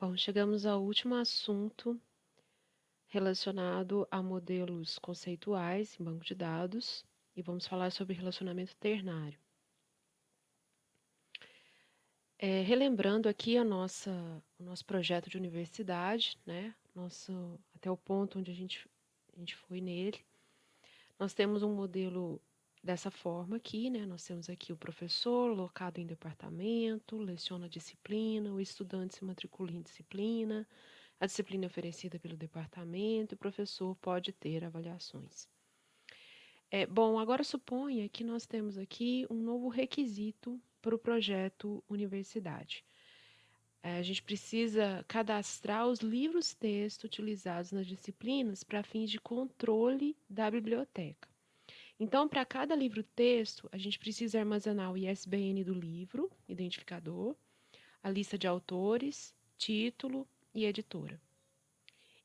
Bom, chegamos ao último assunto relacionado a modelos conceituais em banco de dados e vamos falar sobre relacionamento ternário. Relembrando aqui o nosso projeto de universidade, né? Até o ponto onde a gente foi nele. Nós temos um modelo dessa forma aqui, né? Nós temos aqui o professor locado em departamento, leciona a disciplina, o estudante se matricula em disciplina, a disciplina é oferecida pelo departamento, o professor pode ter avaliações. Bom, agora suponha que nós temos aqui um novo requisito para o projeto universidade. A gente precisa cadastrar os livros-texto utilizados nas disciplinas para fins de controle da biblioteca. Então, para cada livro-texto, a gente precisa armazenar o ISBN do livro, identificador, a lista de autores, título e editora.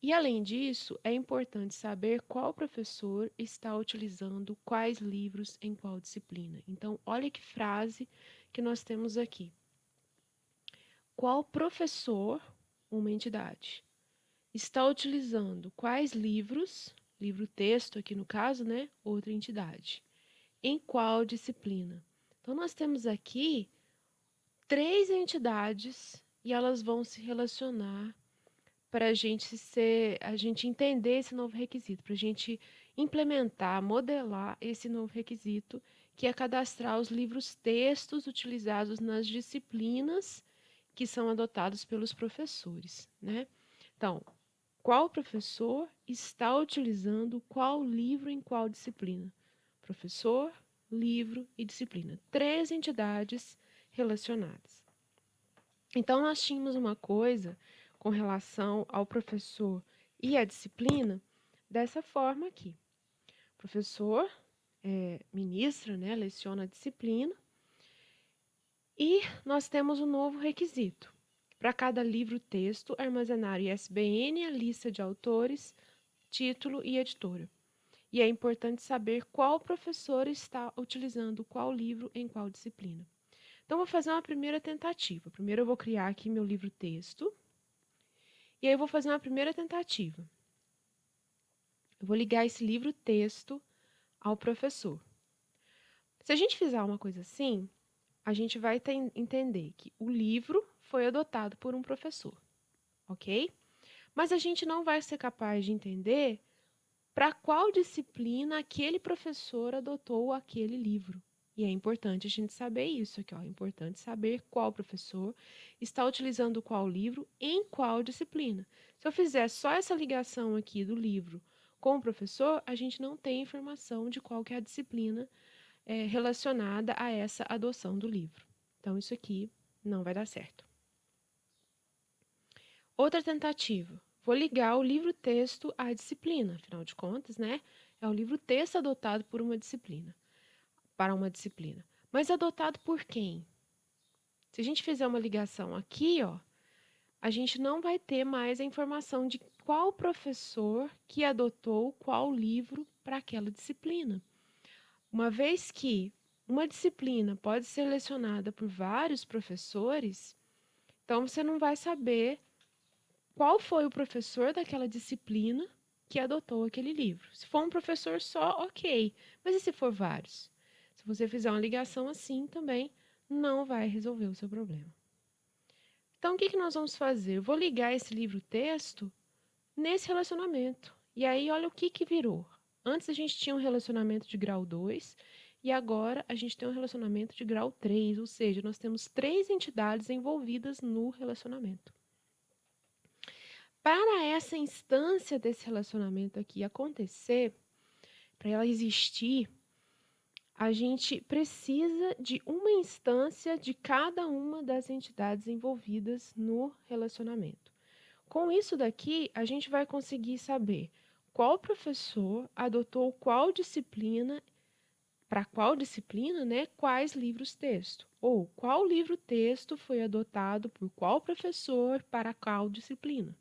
E, além disso, é importante saber qual professor está utilizando quais livros em qual disciplina. Então, olha que frase que nós temos aqui. Qual professor, uma entidade, está utilizando quais livros, livro-texto aqui no caso, né? Outra entidade. Em qual disciplina? Então, nós temos aqui 3 entidades e elas vão se relacionar para a gente entender esse novo requisito, para a gente implementar, modelar esse novo requisito, que é cadastrar os livros-textos utilizados nas disciplinas que são adotados pelos professores, né? Então, qual professor está utilizando qual livro em qual disciplina? Professor, livro e disciplina. 3 entidades relacionadas. Então, nós tínhamos uma coisa com relação ao professor e à disciplina dessa forma aqui. O professor ministra, né, leciona a disciplina e nós temos um novo requisito. Para cada livro-texto, armazenar ISBN, a lista de autores, título e editora. E é importante saber qual professor está utilizando qual livro em qual disciplina. Então, vou fazer uma primeira tentativa. Primeiro, eu vou criar aqui meu livro-texto. E aí, eu vou fazer uma primeira tentativa. Eu vou ligar esse livro-texto ao professor. Se a gente fizer uma coisa assim, a gente vai entender que o livro foi adotado por um professor, ok? Mas a gente não vai ser capaz de entender para qual disciplina aquele professor adotou aquele livro. E é importante a gente saber isso aqui, ó. É importante saber qual professor está utilizando qual livro em qual disciplina. Se eu fizer só essa ligação aqui do livro com o professor, a gente não tem informação de qual que é a disciplina relacionada a essa adoção do livro. Então, isso aqui não vai dar certo. Outra tentativa. Vou ligar o livro-texto à disciplina, afinal de contas, né? É o livro-texto adotado por uma disciplina, para uma disciplina. Mas adotado por quem? Se a gente fizer uma ligação aqui, ó, a gente não vai ter mais a informação de qual professor que adotou qual livro para aquela disciplina. Uma vez que uma disciplina pode ser lecionada por vários professores, então você não vai saber qual foi o professor daquela disciplina que adotou aquele livro. Se for um professor só, ok. Mas e se for vários? Se você fizer uma ligação assim também, não vai resolver o seu problema. Então, o que nós vamos fazer? Eu vou ligar esse livro-texto nesse relacionamento. E aí, olha o que virou. Antes a gente tinha um relacionamento de grau 2 e agora a gente tem um relacionamento de grau 3, ou seja, nós temos 3 entidades envolvidas no relacionamento. Para essa instância desse relacionamento aqui acontecer, para ela existir, a gente precisa de uma instância de cada uma das entidades envolvidas no relacionamento. Com isso daqui, a gente vai conseguir saber qual professor adotou qual disciplina, para qual disciplina, né, quais livros-texto, ou qual livro-texto foi adotado por qual professor para qual disciplina,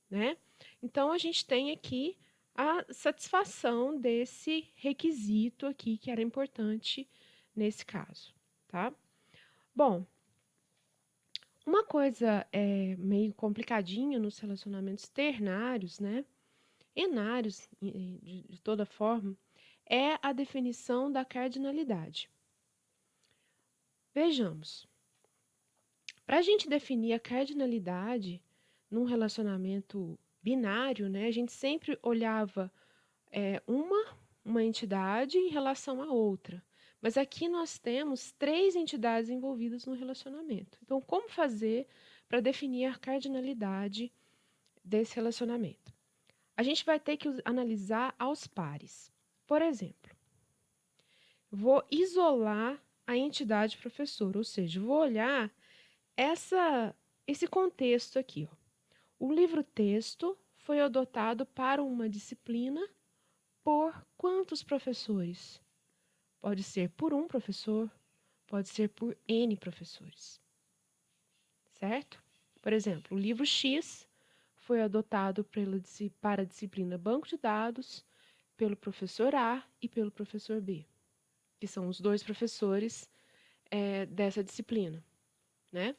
né? Então, a gente tem aqui a satisfação desse requisito aqui que era importante nesse caso, tá? Bom, Uma coisa meio complicadinha nos relacionamentos ternários, né? Enários, de toda forma, é a definição da cardinalidade. Vejamos. Para a gente definir a cardinalidade num relacionamento binário, né, a gente sempre olhava uma entidade em relação à outra. Mas aqui nós temos 3 entidades envolvidas no relacionamento. Então, como fazer para definir a cardinalidade desse relacionamento? A gente vai ter que analisar aos pares. Por exemplo, vou isolar a entidade professor, ou seja, vou olhar esse contexto aqui. Ó. O livro-texto foi adotado para uma disciplina por quantos professores? Pode ser por um professor, pode ser por N professores. Certo? Por exemplo, o livro X foi adotado para a disciplina Banco de Dados pelo professor A e pelo professor B, que são os 2 professores dessa disciplina, né?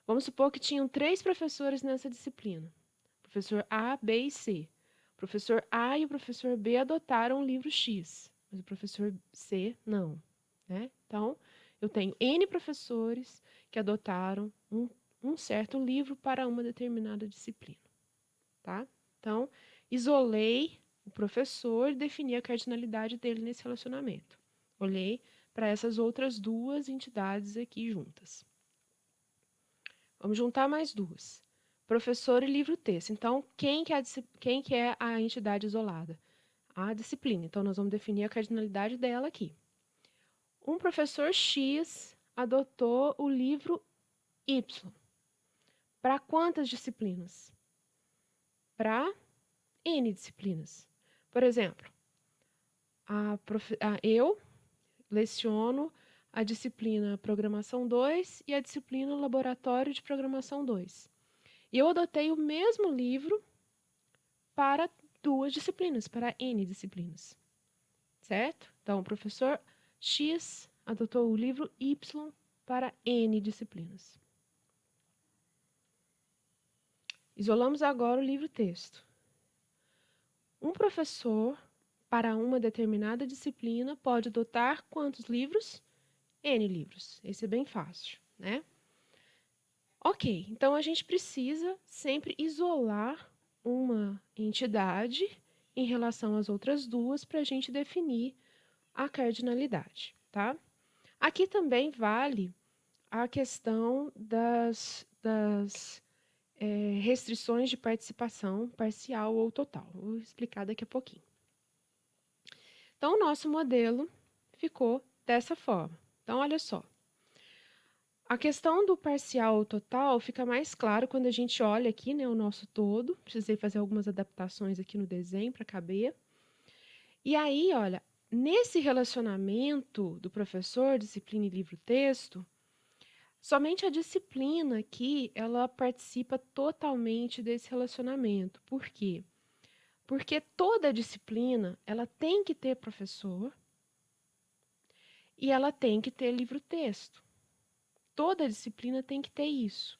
Vamos supor que tinham 3 professores nessa disciplina, professor A, B e C. O professor A e o professor B adotaram o livro X, mas o professor C não, né? Então, eu tenho N professores que adotaram um certo livro para uma determinada disciplina, tá? Então, isolei o professor e defini a cardinalidade dele nesse relacionamento. Olhei para essas outras 2 entidades aqui juntas. Vamos juntar mais 2. Professor e livro-texto. Então, quem que é a entidade isolada? A disciplina. Então, nós vamos definir a cardinalidade dela aqui. Um professor X adotou o livro Y. Para quantas disciplinas? Para N disciplinas. Por exemplo, eu leciono a disciplina Programação 2 e a disciplina Laboratório de Programação 2. E eu adotei o mesmo livro para 2 disciplinas, para N disciplinas. Certo? Então, o professor X adotou o livro Y para N disciplinas. Isolamos agora o livro-texto. Um professor, para uma determinada disciplina, pode adotar quantos livros? N livros. Esse é bem fácil, né? Ok, então a gente precisa sempre isolar uma entidade em relação às outras 2 para a gente definir a cardinalidade, tá? Aqui também vale a questão das restrições de participação parcial ou total. Vou explicar daqui a pouquinho. Então, o nosso modelo ficou dessa forma. Então, olha só. A questão do parcial ou total fica mais claro quando a gente olha aqui, né, o nosso todo. Precisei fazer algumas adaptações aqui no desenho para caber. E aí, olha, nesse relacionamento do professor, disciplina e livro-texto, somente a disciplina aqui, ela participa totalmente desse relacionamento. Por quê? Porque toda disciplina, ela tem que ter professor e ela tem que ter livro-texto. Toda disciplina tem que ter isso.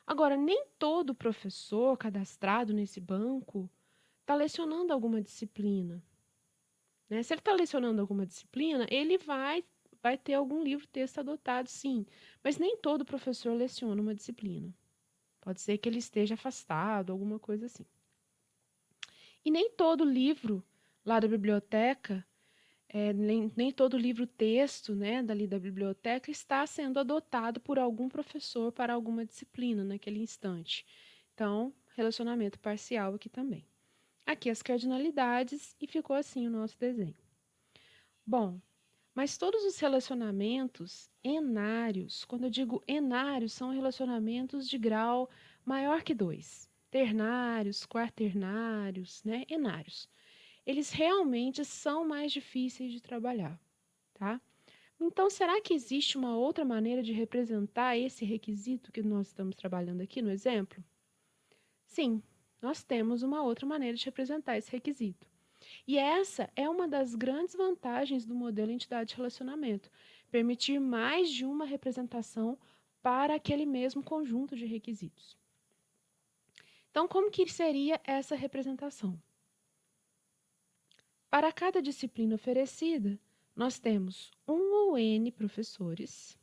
Agora, nem todo professor cadastrado nesse banco está lecionando alguma disciplina. Né? Se ele está lecionando alguma disciplina, ele vai ter algum livro-texto adotado, sim. Mas nem todo professor leciona uma disciplina. Pode ser que ele esteja afastado, alguma coisa assim. E nem todo livro lá da biblioteca, nem todo livro-texto, né, dali da biblioteca está sendo adotado por algum professor para alguma disciplina naquele instante. Então, relacionamento parcial aqui também. Aqui as cardinalidades e ficou assim o nosso desenho. Bom, mas todos os relacionamentos enários, quando eu digo enários, são relacionamentos de grau maior que 2. Ternários, quaternários, né? Enários. Eles realmente são mais difíceis de trabalhar, tá? Então, será que existe uma outra maneira de representar esse requisito que nós estamos trabalhando aqui no exemplo? Sim, nós temos uma outra maneira de representar esse requisito. E essa é uma das grandes vantagens do modelo entidade-relacionamento, permitir mais de uma representação para aquele mesmo conjunto de requisitos. Então, como que seria essa representação? Para cada disciplina oferecida, nós temos um ou N professores.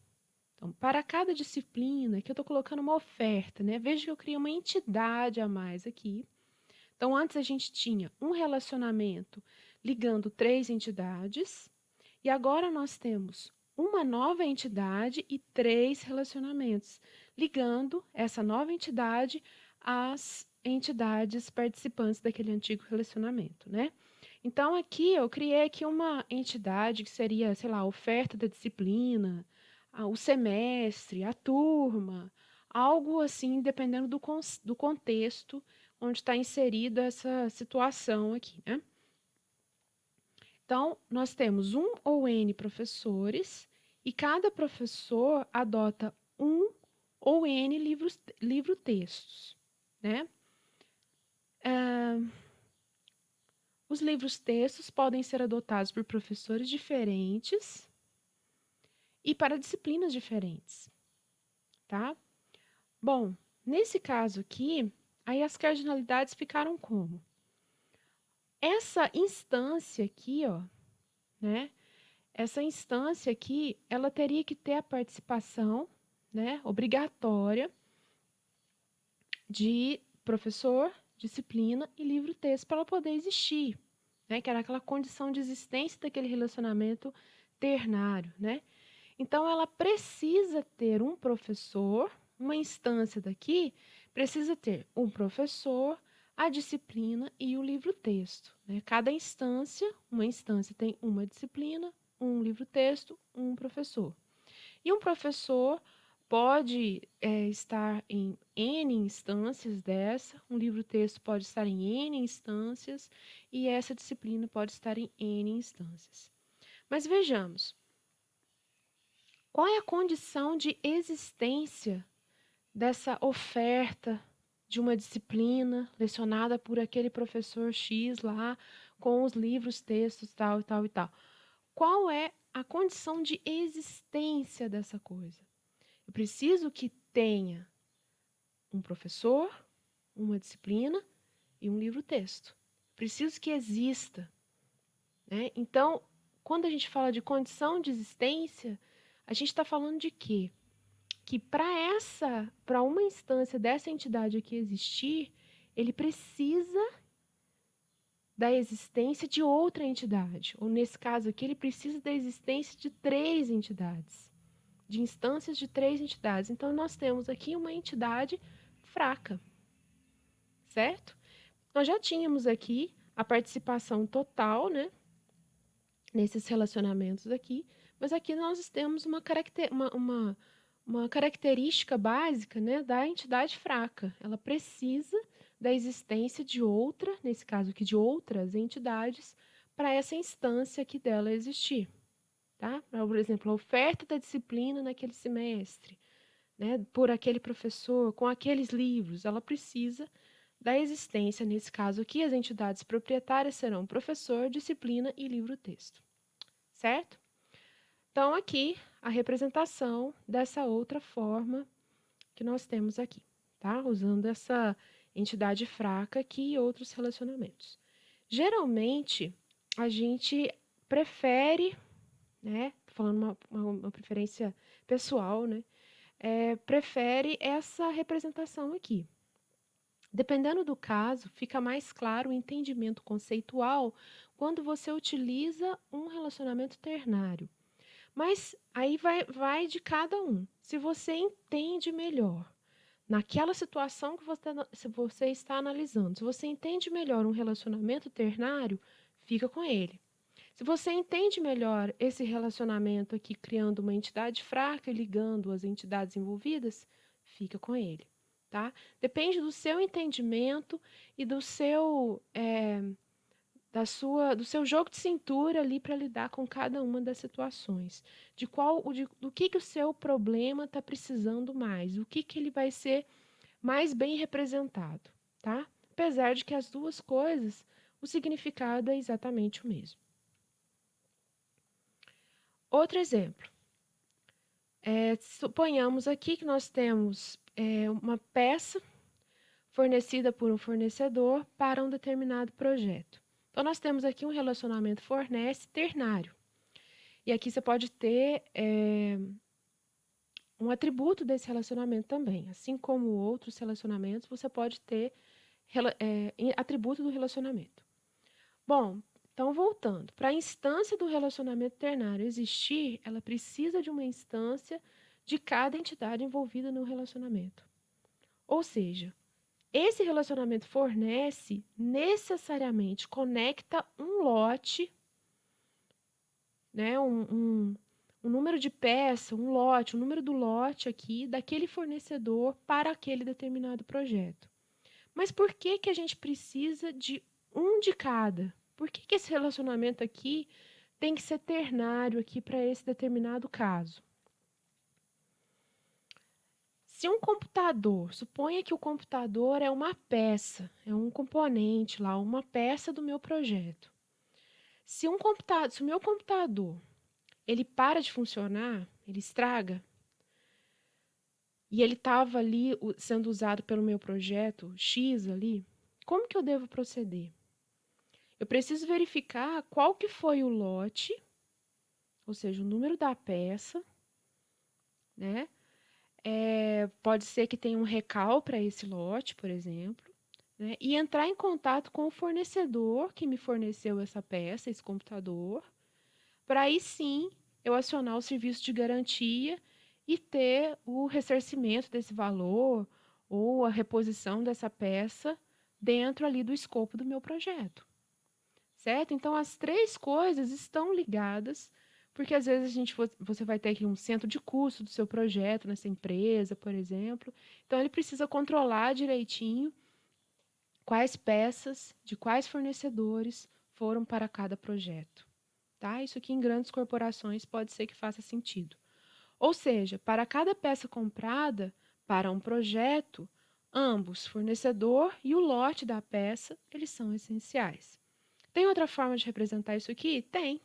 Então, para cada disciplina, aqui eu estou colocando uma oferta, né? Veja que eu criei uma entidade a mais aqui. Então, antes a gente tinha um relacionamento ligando 3 entidades, e agora nós temos uma nova entidade e 3 relacionamentos, ligando essa nova entidade às entidades participantes daquele antigo relacionamento, né? Então, aqui eu criei aqui uma entidade que seria, sei lá, a oferta da disciplina, o semestre, a turma, algo assim, dependendo do contexto onde está inserida essa situação aqui, né? Então, nós temos um ou N professores e cada professor adota um ou N livro-textos, né? Os livros-textos podem ser adotados por professores diferentes e para disciplinas diferentes, tá? Bom, nesse caso aqui, aí as cardinalidades ficaram como? Essa instância aqui, ó, né? Essa instância aqui, ela teria que ter a participação, né, obrigatória de professor, disciplina e livro-texto para ela poder existir, né? Que era aquela condição de existência daquele relacionamento ternário, né? Então, ela precisa ter um professor, uma instância daqui, precisa ter um professor, a disciplina e o livro-texto, né? Cada instância, uma instância tem uma disciplina, um livro-texto, um professor. E um professor pode estar em N instâncias dessa, um livro-texto pode estar em N instâncias e essa disciplina pode estar em N instâncias. Mas vejamos, qual é a condição de existência dessa oferta de uma disciplina lecionada por aquele professor X lá, com os livros, textos, tal e tal e tal? Qual é a condição de existência dessa coisa? Eu preciso que tenha um professor, uma disciplina e um livro-texto. Preciso que exista, né? Então, quando a gente fala de condição de existência, a gente está falando de quê? Que para uma instância dessa entidade aqui existir, ele precisa da existência de outra entidade. Ou nesse caso aqui, ele precisa da existência de 3 entidades, de instâncias de 3 entidades. Então, nós temos aqui uma entidade fraca, certo? Nós já tínhamos aqui a participação total, né, nesses relacionamentos aqui, mas aqui nós temos uma característica básica, né, da entidade fraca. Ela precisa da existência de outra, nesse caso aqui, de outras entidades, para essa instância aqui dela existir. Tá? Por exemplo, a oferta da disciplina naquele semestre, né, por aquele professor, com aqueles livros, ela precisa da existência, nesse caso aqui, as entidades proprietárias serão professor, disciplina e livro-texto. Certo? Então, aqui, a representação dessa outra forma que nós temos aqui, tá? Usando essa entidade fraca aqui e outros relacionamentos. Geralmente, a gente prefere, né? Tô falando uma preferência pessoal, né? Prefere essa representação aqui. Dependendo do caso, fica mais claro o entendimento conceitual quando você utiliza um relacionamento ternário. Mas aí vai de cada um. Se você entende melhor naquela situação que você está analisando, se você entende melhor um relacionamento ternário, fica com ele. Se você entende melhor esse relacionamento aqui, criando uma entidade fraca e ligando as entidades envolvidas, fica com ele, tá? Depende do seu entendimento e do seu do seu jogo de cintura ali para lidar com cada uma das situações, do que o seu problema está precisando mais, o que ele vai ser mais bem representado, tá? Apesar de que as duas coisas, o significado é exatamente o mesmo. Outro exemplo. Suponhamos aqui que nós temos uma peça fornecida por um fornecedor para um determinado projeto. Então, nós temos aqui um relacionamento fornece ternário. E aqui você pode ter um atributo desse relacionamento também. Assim como outros relacionamentos, você pode ter atributo do relacionamento. Bom, então voltando. Para a instância do relacionamento ternário existir, ela precisa de uma instância de cada entidade envolvida no relacionamento. Ou seja, esse relacionamento fornece necessariamente, conecta um lote, né, um número de peça, um lote, o número do lote aqui daquele fornecedor para aquele determinado projeto. Mas por que que a gente precisa de um de cada? Por que que esse relacionamento aqui tem que ser ternário aqui para esse determinado caso? Se um computador, suponha que o computador é uma peça, é um componente lá, uma peça do meu projeto. Se o meu computador, ele para de funcionar, ele estraga, e ele estava ali sendo usado pelo meu projeto X ali, como que eu devo proceder? Eu preciso verificar qual que foi o lote, ou seja, o número da peça, né? Pode ser que tenha um recal para esse lote, por exemplo, né? E entrar em contato com o fornecedor que me forneceu essa peça, esse computador, para aí sim eu acionar o serviço de garantia e ter o ressarcimento desse valor ou a reposição dessa peça dentro ali do escopo do meu projeto. Certo? Então, as três coisas estão ligadas, porque às vezes você vai ter aqui um centro de custo do seu projeto nessa empresa, por exemplo. Então, ele precisa controlar direitinho quais peças de quais fornecedores foram para cada projeto. Tá? Isso aqui em grandes corporações pode ser que faça sentido. Ou seja, para cada peça comprada para um projeto, ambos, fornecedor e o lote da peça, eles são essenciais. Tem outra forma de representar isso aqui? Tem.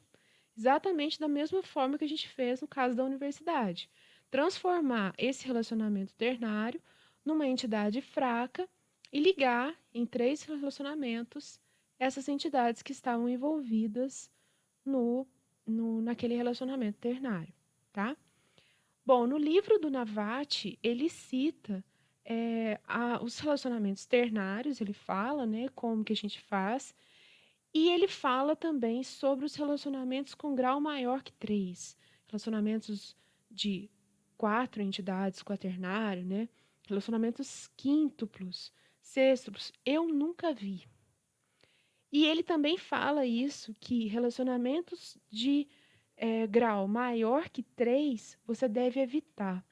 Exatamente da mesma forma que a gente fez no caso da universidade. Transformar esse relacionamento ternário numa entidade fraca e ligar em três relacionamentos essas entidades que estavam envolvidas naquele relacionamento ternário. Tá? Bom, no livro do Navati, ele cita os relacionamentos ternários, ele fala, né, como que a gente faz, e ele fala também sobre os relacionamentos com grau maior que 3, relacionamentos de 4 entidades quaternário, né? Relacionamentos quíntuplos, sextuplos, eu nunca vi. E ele também fala isso, que relacionamentos de grau maior que 3 você deve evitar,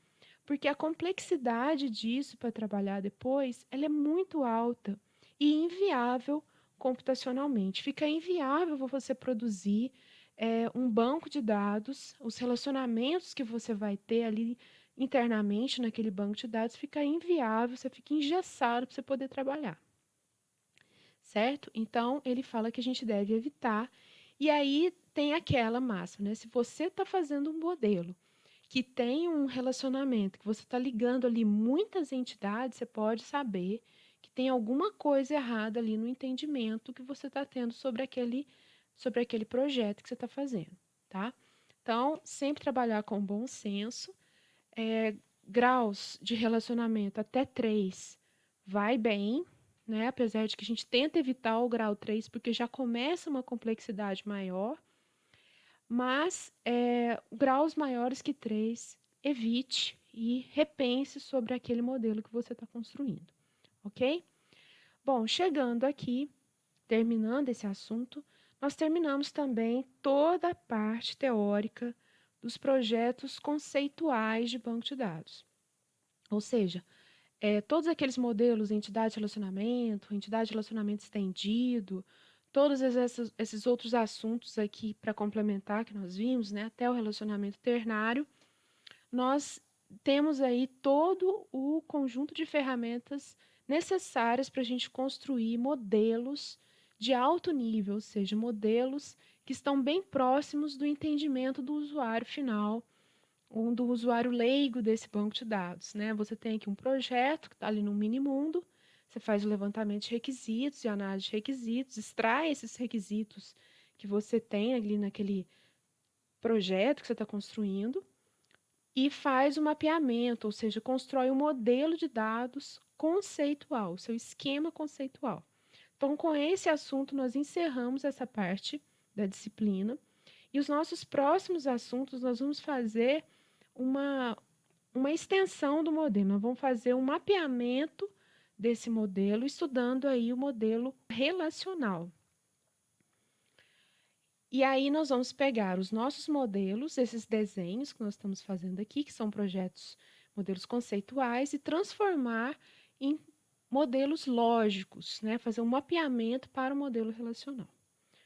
porque a complexidade disso para trabalhar depois, ela é muito alta e inviável computacionalmente. Fica inviável você produzir um banco de dados, os relacionamentos que você vai ter ali internamente naquele banco de dados, fica inviável, você fica engessado para você poder trabalhar. Certo? Então, ele fala que a gente deve evitar. E aí tem aquela máxima, né? Se você está fazendo um modelo que tem um relacionamento, que você está ligando ali muitas entidades, você pode saber que tem alguma coisa errada ali no entendimento que você está tendo sobre aquele projeto que você está fazendo, tá? Então, sempre trabalhar com bom senso. Graus de relacionamento até 3 vai bem, né? Apesar de que a gente tenta evitar o grau 3, porque já começa uma complexidade maior. Mas graus maiores que 3, evite e repense sobre aquele modelo que você está construindo, ok? Bom, chegando aqui, terminando esse assunto, nós terminamos também toda a parte teórica dos projetos conceituais de banco de dados. Ou seja, todos aqueles modelos, entidade de relacionamento estendido, todos esses outros assuntos aqui para complementar que nós vimos, né, até o relacionamento ternário, nós temos aí todo o conjunto de ferramentas necessárias para a gente construir modelos de alto nível, ou seja, modelos que estão bem próximos do entendimento do usuário final, do usuário leigo desse banco de dados, né? Você tem aqui um projeto que está ali no Minimundo, você faz o levantamento de requisitos e análise de requisitos, extrai esses requisitos que você tem ali naquele projeto que você está construindo e faz o mapeamento, ou seja, constrói um modelo de dados conceitual, o seu esquema conceitual. Então, com esse assunto, nós encerramos essa parte da disciplina. E os nossos próximos assuntos, nós vamos fazer uma, uma extensão do modelo. Nós vamos fazer um mapeamento desse modelo, estudando aí o modelo relacional. E aí nós vamos pegar os nossos modelos, esses desenhos que nós estamos fazendo aqui, que são projetos, modelos conceituais, e transformar em modelos lógicos, né? Fazer um mapeamento para o modelo relacional.